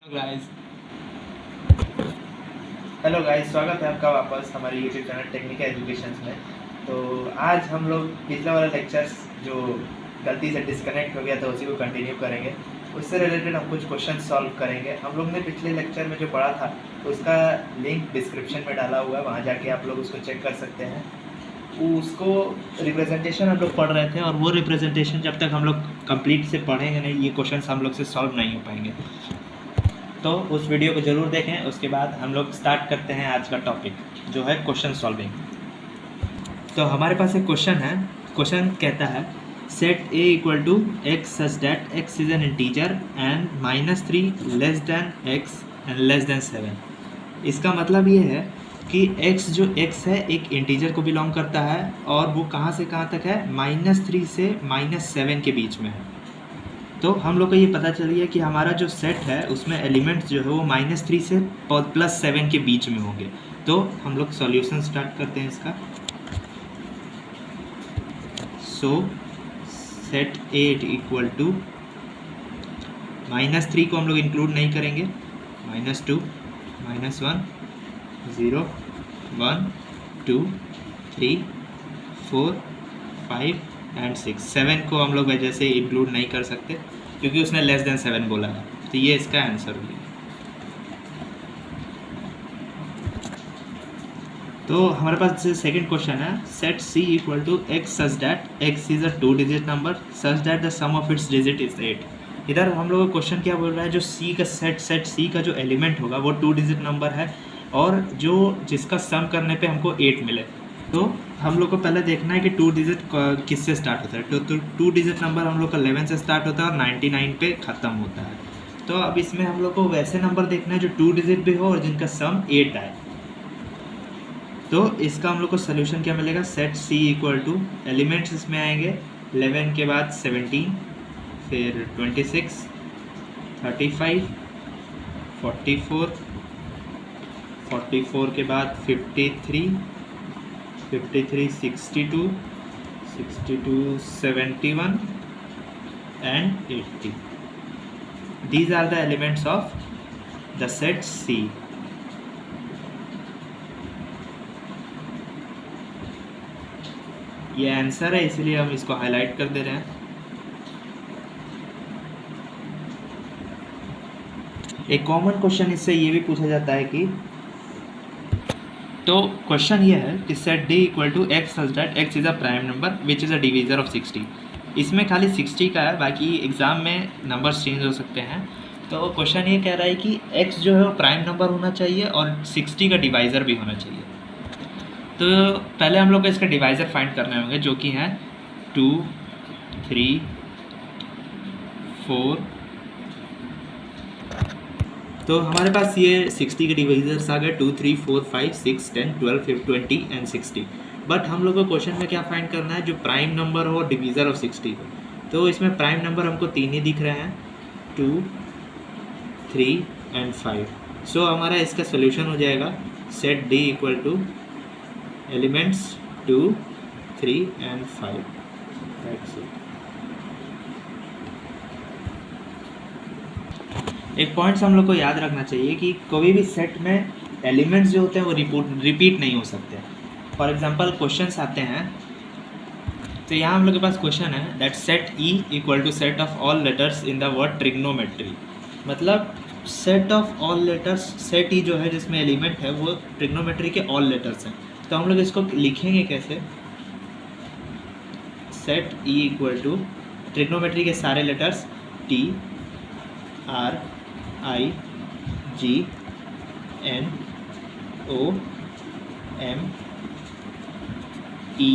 Guys hello guys, स्वागत है आपका वापस हमारे यूट्यूब चैनल टेक्निकल एजुकेशन में। तो आज हम लोग पिछला वाला लेक्चर्स जो गलती से डिस्कनेक्ट हो गया था उसी को कंटिन्यू करेंगे। उससे रिलेटेड हम कुछ क्वेश्चन सॉल्व करेंगे। हम लोग ने पिछले लेक्चर में जो पढ़ा था उसका लिंक डिस्क्रिप्शन में डाला हुआ है, वहाँ जाके आप लोग उसको चेक कर सकते हैं। उसको रिप्रेजेंटेशन हम लोग पढ़ रहे थे और वो रिप्रेजेंटेशन जब तक हम लोग कंप्लीट से पढ़ेंगे नहीं, ये क्वेश्चन हम लोग से सॉल्व नहीं हो पाएंगे। तो उस वीडियो को ज़रूर देखें। उसके बाद हम लोग स्टार्ट करते हैं आज का टॉपिक जो है क्वेश्चन सॉल्विंग। तो हमारे पास एक क्वेश्चन है। क्वेश्चन कहता है set a equal to x such that x is an integer and -3 less than x and less than 7। इसका मतलब ये है कि x जो x है एक इंटीजर को बिलोंग करता है और वो कहाँ से कहाँ तक है, -3 से -7 के बीच में है। तो हम लोग को ये पता चलिए कि हमारा जो सेट है उसमें एलिमेंट्स जो है वो -3 से +7 के बीच में होंगे। तो हम लोग सॉल्यूशन स्टार्ट करते हैं इसका। So set A equal to -3 को हम लोग इंक्लूड नहीं करेंगे, -2 -1 0 1 2 3 4 5 एंड 6। 7 को हम लोग वजह से इंक्लूड नहीं कर सकते क्योंकि उसने लेस देन 7 बोला है। तो ये इसका आंसर होगा। तो हमारे पास सेकंड क्वेश्चन है set c equal to x such that x is a 2 digit number such that the sum of its digit is 8। इधर हम लोग का क्वेश्चन क्या बोल रहा है, जो c का सेट c का जो एलिमेंट होगा वो 2 डिजिट नंबर है और जो जिसका सम करने पे हमको 8 मिले। तो हम लोग को पहले देखना है कि 2 डिजिट किससे स्टार्ट होता है। तो 2 डिजिट नंबर हम लोग का 11 से स्टार्ट होता है और 99 पे ख़त्म होता है। तो अब इसमें हम लोग को वैसे नंबर देखना है जो 2 डिजिट भी हो और जिनका सम 8 आए। तो इसका हम लोग को सोल्यूशन क्या मिलेगा, set c equal two elements इसमें आएंगे 11 के बाद 17, फिर 26, 35, 44, 44 के बाद 53, 53 62, 62 71 and 80. These are the elements of the set C. ये आंसर है इसलिए हम इसको हाईलाइट कर दे रहे हैं। एक कॉमन क्वेश्चन इससे ये भी पूछा जाता है कि तो क्वेश्चन ये है कि set d equal to x such that x is a prime number which is a divisor of 60। इसमें खाली 60 का है, बाकी एग्ज़ाम में नंबर्स चेंज हो सकते हैं। तो क्वेश्चन ये कह रहा है कि x जो है वो प्राइम नंबर होना चाहिए और 60 का डिवाइज़र भी होना चाहिए। तो पहले हम लोग को इसका डिवाइज़र फाइंड करने होंगे जो कि हैं 2 3 4। तो हमारे पास ये 60 के डिवाइजर्स आ गए 2 3 4 5 6 10 12 20 एंड 60। बट हम लोग को क्वेश्चन में क्या फाइंड करना है, जो प्राइम नंबर हो डिवीज़र ऑफ 60 हो। तो इसमें प्राइम नंबर हमको 3 ही दिख रहे हैं, 2 3 एंड 5। सो हमारा इसका सोल्यूशन हो जाएगा set d equal two elements 2 3 and 5। That's it. एक पॉइंट्स हम लोग को याद रखना चाहिए कि कोई भी सेट में एलिमेंट्स जो होते हैं वो रिपीट नहीं हो सकते। फॉर एग्जांपल क्वेश्चंस आते हैं, तो यहाँ हम लोग के पास क्वेश्चन है that set E equal to set of all letters in the word trigonometry. मतलब set of all letters, set E जो है जिसमें एलिमेंट है वो ट्रिग्नोमेट्री के ऑल लेटर्स हैं। तो हम लोग इसको लिखेंगे कैसे, set E equal to trigonometry के सारे letters T R I G N O M E।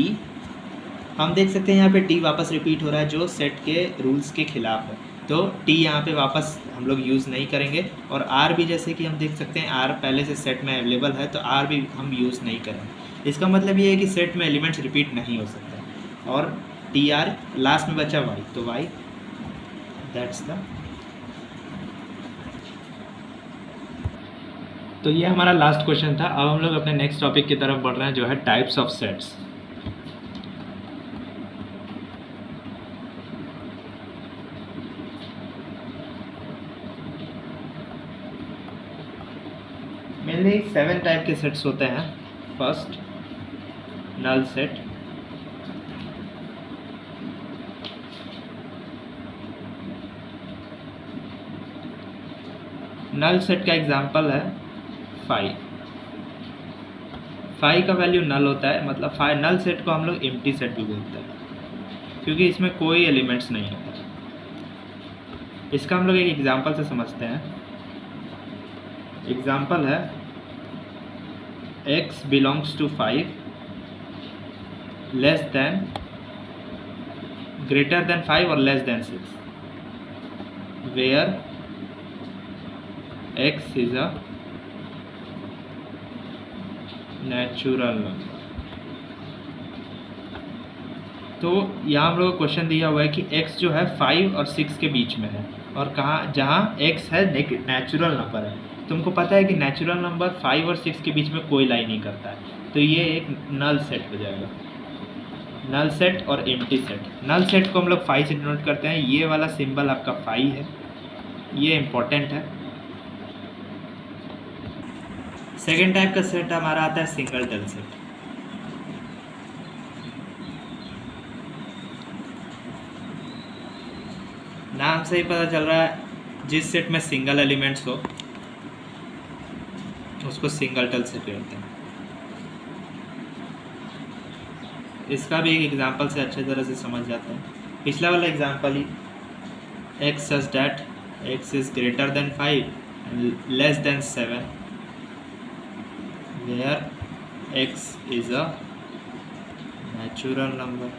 हम देख सकते हैं यहाँ पे T वापस रिपीट हो रहा है जो सेट के रूल्स के खिलाफ है। तो T यहाँ पे वापस हम लोग यूज़ नहीं करेंगे। और R भी जैसे कि हम देख सकते हैं R पहले से सेट में अवेलेबल है तो R भी हम यूज़ नहीं करेंगे। इसका मतलब ये है कि सेट में एलिमेंट्स रिपीट नहीं हो सकता। और TR लास्ट में बचा Y, तो Y दैट्स द। तो ये हमारा लास्ट क्वेश्चन था। अब हम लोग अपने नेक्स्ट टॉपिक की तरफ बढ़ रहे हैं जो है types of sets. Mainly 7 type के सेट्स होते हैं। First, null set. Null set का एग्जांपल है 5। 5 का वैल्यू नल होता है, मतलब 5 नल सेट को हम लोग एम्प्टी सेट भी बोलते हैं क्योंकि इसमें कोई एलिमेंट्स नहीं होता। इसका हम लोग एक एग्जांपल से समझते हैं। एग्जांपल है x belongs to 5 less than greater than 5 और less than 6 where x is a natural number. तो यहाँ हम लोग को क्वेश्चन दिया हुआ है कि x जो है 5 और 6 के बीच में है, और कहाँ, जहाँ x है नेचुरल नंबर है। तुमको पता है कि नेचुरल नंबर 5 और 6 के बीच में कोई लाई नहीं करता है, तो ये एक नल सेट हो जाएगा। नल सेट और एम्प्टी सेट। नल सेट को हम लोग 5 से डिनोट करते हैं। ये वाला सिंबल आपका 5 है, ये इम्पोर्टेंट है। सेकेंड टाइप का सेट हमारा आता है सिंगलटन सेट। नाम से ही पता चल रहा है, जिस सेट में सिंगल एलिमेंट्स हो उसको सिंगलटन सेट कहते हैं। इसका भी एक एग्जांपल से अच्छे तरह से समझ जाते हैं। पिछला वाला example he, x such that x is greater than 5 and less than 7 where x is a natural number।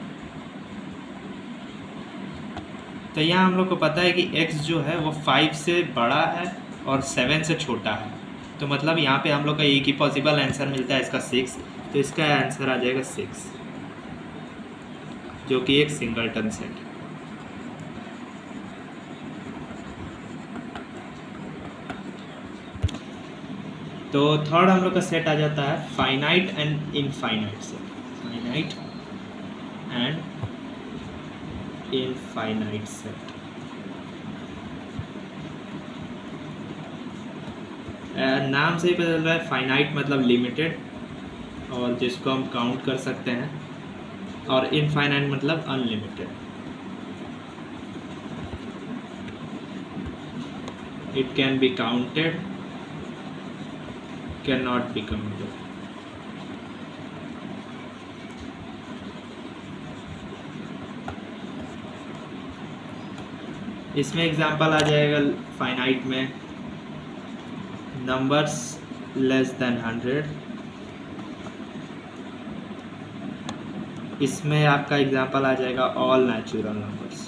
तो यहाँ हम लोग को पता है कि x जो है वो 5 से बड़ा है और 7 से छोटा है, तो मतलब यहाँ पे हम लोग का एक ही पॉसिबल आंसर मिलता है, इसका 6। तो इसका आंसर आ जाएगा 6, जो कि एक सिंगलटन सेट है। तो थर्ड हम लोग का सेट आ जाता है finite and infinite set. Finite and infinite set. नाम से ही पता चल रहा है, फाइनाइट मतलब लिमिटेड और जिसको हम काउंट कर सकते हैं, और इनफाइनाइट मतलब unlimited. It can be counted, can not be counted. इसमें एग्जांपल आ जाएगा फाइनाइट में नंबर्स लेस देन 100। इसमें आपका एग्जांपल आ जाएगा ऑल नेचुरल नंबर्स।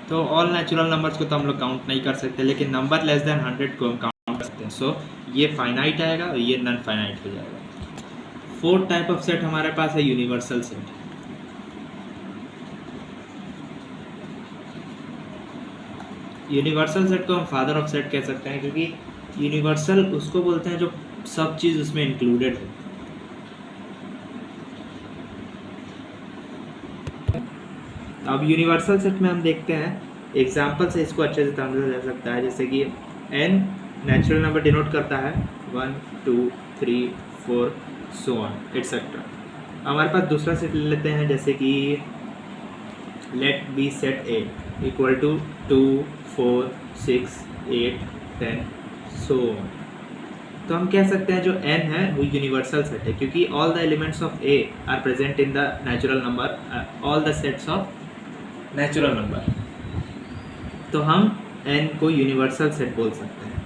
तो ऑल नेचुरल नंबर्स को तो हम लोग काउंट नहीं कर सकते, लेकिन नंबर लेस देन 100 को हम काउंट कर सकते हैं। सो ये फाइनाइट आएगा और ये नॉन फाइनाइट हो जाएगा। फोर्थ टाइप ऑफ सेट हमारे पास है यूनिवर्सल सेट। यूनिवर्सल सेट को हम फादर ऑफ सेट कह सकते हैं, क्योंकि यूनिवर्सल उसको बोलते हैं जो सब चीज़ उसमें इंक्लूडेड है। अब यूनिवर्सल सेट में हम देखते हैं एग्जाम्पल से इसको अच्छे से समझा जा सकता है। जैसे कि n नेचुरल नंबर डिनोट करता है 1 2 3 4 सो ऑन एटसेट्रा। हमारे पास दूसरा सेट ले लेते हैं, जैसे कि let B set a equal to 2 4 6 8 10 so on. तो हम कह सकते हैं जो n है वो यूनिवर्सल सेट है, क्योंकि all the elements of a are present in the natural number, all the sets of natural number. तो हम n को यूनिवर्सल सेट बोल सकते हैं,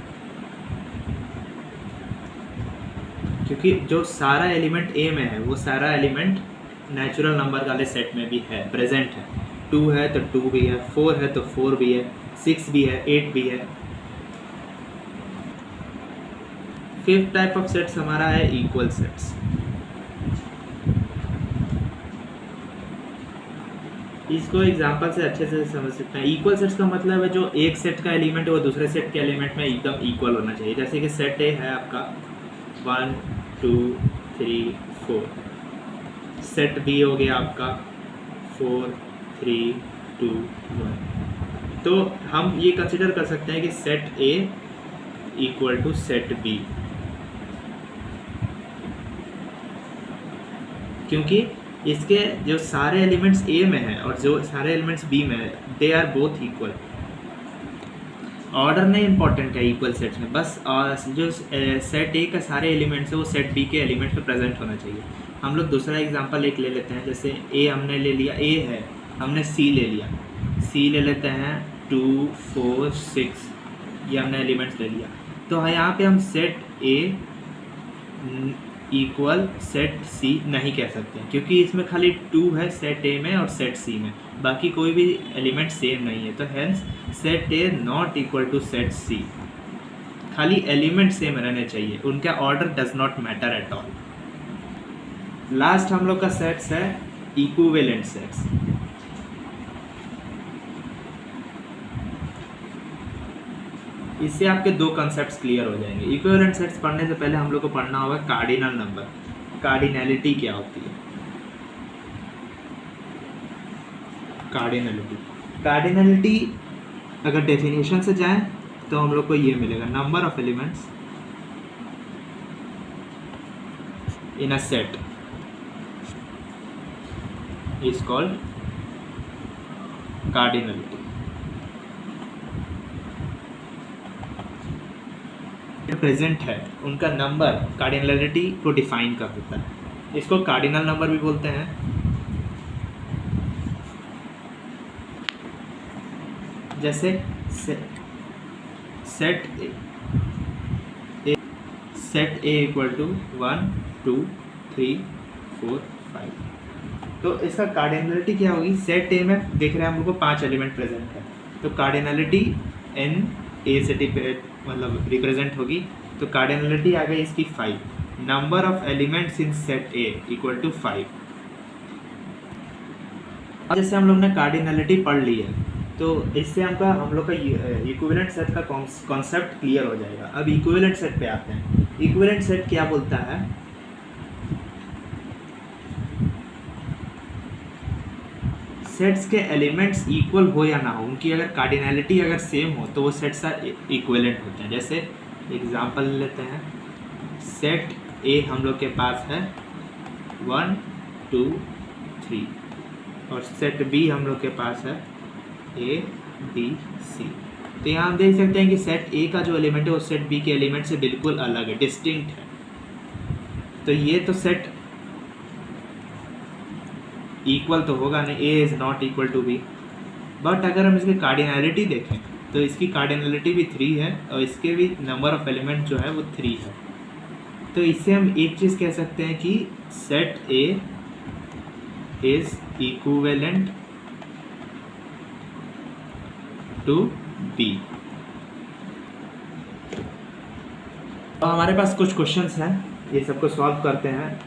क्योंकि जो सारा एलिमेंट a में है वो सारा एलिमेंट नेचुरल नंबर वाले सेट में भी है, प्रेजेंट है। 2 है तो 2 भी है, 4 है तो 4 भी है, 6 भी है, 8 भी है। फिफ्थ टाइप ऑफ सेट्स हमारा है इक्वल सेट्स। इसको एग्जांपल से अच्छे से समझ सकते हैं। इक्वल सेट्स का मतलब है जो एक सेट का एलिमेंट है वो दूसरे सेट के एलिमेंट में एकदम इक्वल होना चाहिए। जैसे कि सेट ए है आपका 1 2 3 4, सेट बी हो गया आपका 4 3 2 1। तो हम ये कंसिडर कर सकते हैं कि set A equal to set B, क्योंकि इसके जो सारे एलिमेंट्स ए में हैं और जो सारे एलिमेंट्स बी में है, they are both equal. Order नहीं इंपॉर्टेंट है इक्वल सेट्स में, बस जो सेट ए का सारे एलिमेंट्स है वो सेट बी के एलिमेंट्स में प्रेजेंट होना चाहिए। हम लोग दूसरा एग्जांपल एक ले लेते हैं, जैसे ए हमने ले लिया, ए है, हमने सी ले लिया, सी ले लेते हैं 2 4 6, ये हमने एलिमेंट्स ले लिया। तो यहाँ पे हम सेट ए इक्वल सेट सी नहीं कह सकते, क्योंकि इसमें खाली 2 है सेट ए में और सेट सी में, बाकी कोई भी एलिमेंट सेम नहीं है। तो hence set A not equal to set C, खाली एलिमेंट सेम रहने चाहिए, उनका order does not matter at all. Last हम लोग का सेट्स है इक्विवेलेंट सेट्स। इससे आपके दो कॉन्सेप्ट्स क्लियर हो जाएंगे। इक्विवेलेंट सेट्स पढ़ने से पहले हम लोग को पढ़ना होगा कार्डिनल नंबर, कार्डिनलिटी क्या होती है। कार्डिनलिटी अगर डेफिनेशन से जाएं तो हम लोग को ये मिलेगा, number of elements in a set is called cardinality. Present है उनका नंबर कार्डिनलिटी को डिफाइन कर देता है। इसको कार्डिनल नंबर भी बोलते हैं। जैसे सेट ए इक्वल टू 1 2 3 4 5, तो इसका कार्डिनलिटी क्या होगी। सेट ए में देख रहे हैं हम लोग को 5 एलिमेंट प्रेजेंट है, तो कार्डिनलिटी एन ए से मतलब रिप्रेजेंट होगी, तो कार्डिनलिटी आ गई इसकी 5। Number of elements in set A equal to 5। अब जैसे हम लोग ने कार्डिनलिटी पढ़ ली है, तो इससे हम लोग का इक्विवेलेंट सेट का कॉन्सेप्ट क्लियर हो जाएगा। अब इक्विवेलेंट सेट पे आते हैं। इक्विवेलेंट सेट क्या बोलता है, सेट्स के एलिमेंट्स इक्वल हो या ना हो, उनकी अगर कार्डिनलिटी अगर सेम हो तो वो सेट्स इक्विवेलेंट होते हैं। जैसे एग्जांपल लेते हैं, सेट ए हम लोग के पास है 1 2 3 और सेट बी हम लोग के पास है ए बी सी। तो यहाँ हम देख सकते हैं कि सेट ए का जो एलिमेंट है वो सेट बी के एलिमेंट से बिल्कुल अलग है, डिस्टिंक्ट है। तो ये तो सेट इक्वल तो होगा नहीं, A is not equal to B. But अगर हम इसकी कार्डिनलिटी देखें तो इसकी कार्डिनलिटी भी 3 है और इसके भी नंबर ऑफ एलिमेंट जो है वो 3 है। तो इससे हम एक चीज़ कह सकते हैं कि set A is equivalent to B. तो हमारे पास कुछ क्वेश्चंस हैं, ये सबको सॉल्व करते हैं।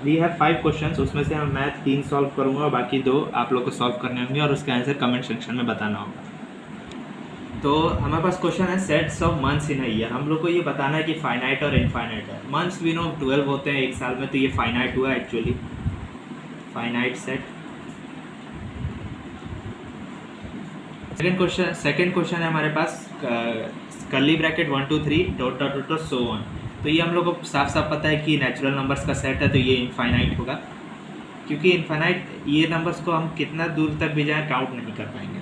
वी हैव 5 क्वेश्चंस, उसमें से मैं मैथ 3 सॉल्व करूँगा, बाकी 2 आप लोग को सॉल्व करने होंगे और उसका आंसर कमेंट सेक्शन में बताना होगा। तो हमारे पास क्वेश्चन है sets of months in a year. हम लोग को ये बताना है कि फाइनाइट और इनफाइनाइट है। मंथ्स वी नो 12 होते हैं एक साल में, तो ये फाइनाइट हुआ actually, finite set. Second question है हमारे पास curly bracket 1 2 3 dot dot dot so on. तो ये हम लोग को साफ साफ पता है कि नेचुरल नंबर्स का सेट है, तो ये इनफाइनाइट होगा, क्योंकि इनफाइनाइट ये नंबर्स को हम कितना दूर तक भी जाए काउंट नहीं कर पाएंगे।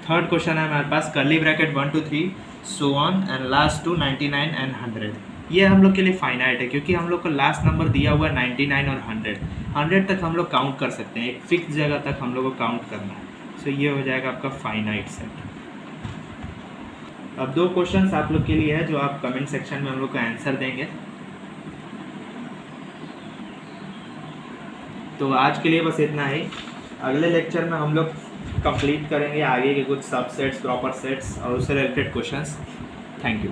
थर्ड क्वेश्चन है हमारे पास curly bracket 1 2 3 so on and last to 99 and 100। ये हम लोग के लिए फाइनाइट है, क्योंकि हम लोग को लास्ट नंबर दिया हुआ है 99 और 100 तक हम लोग काउंट कर सकते हैं, एक फिक्स जगह तक हम लोग को काउंट करना है। सो ये हो जाएगा आपका फाइनाइट सेट। अब 2 क्वेश्चंस आप लोग के लिए है जो आप कमेंट सेक्शन में हम लोग को आंसर देंगे। तो आज के लिए बस इतना ही। अगले लेक्चर में हम लोग कंप्लीट करेंगे आगे के कुछ सबसेट्स, प्रॉपर सेट्स और उससे रिलेटेड क्वेश्चंस। Thank you.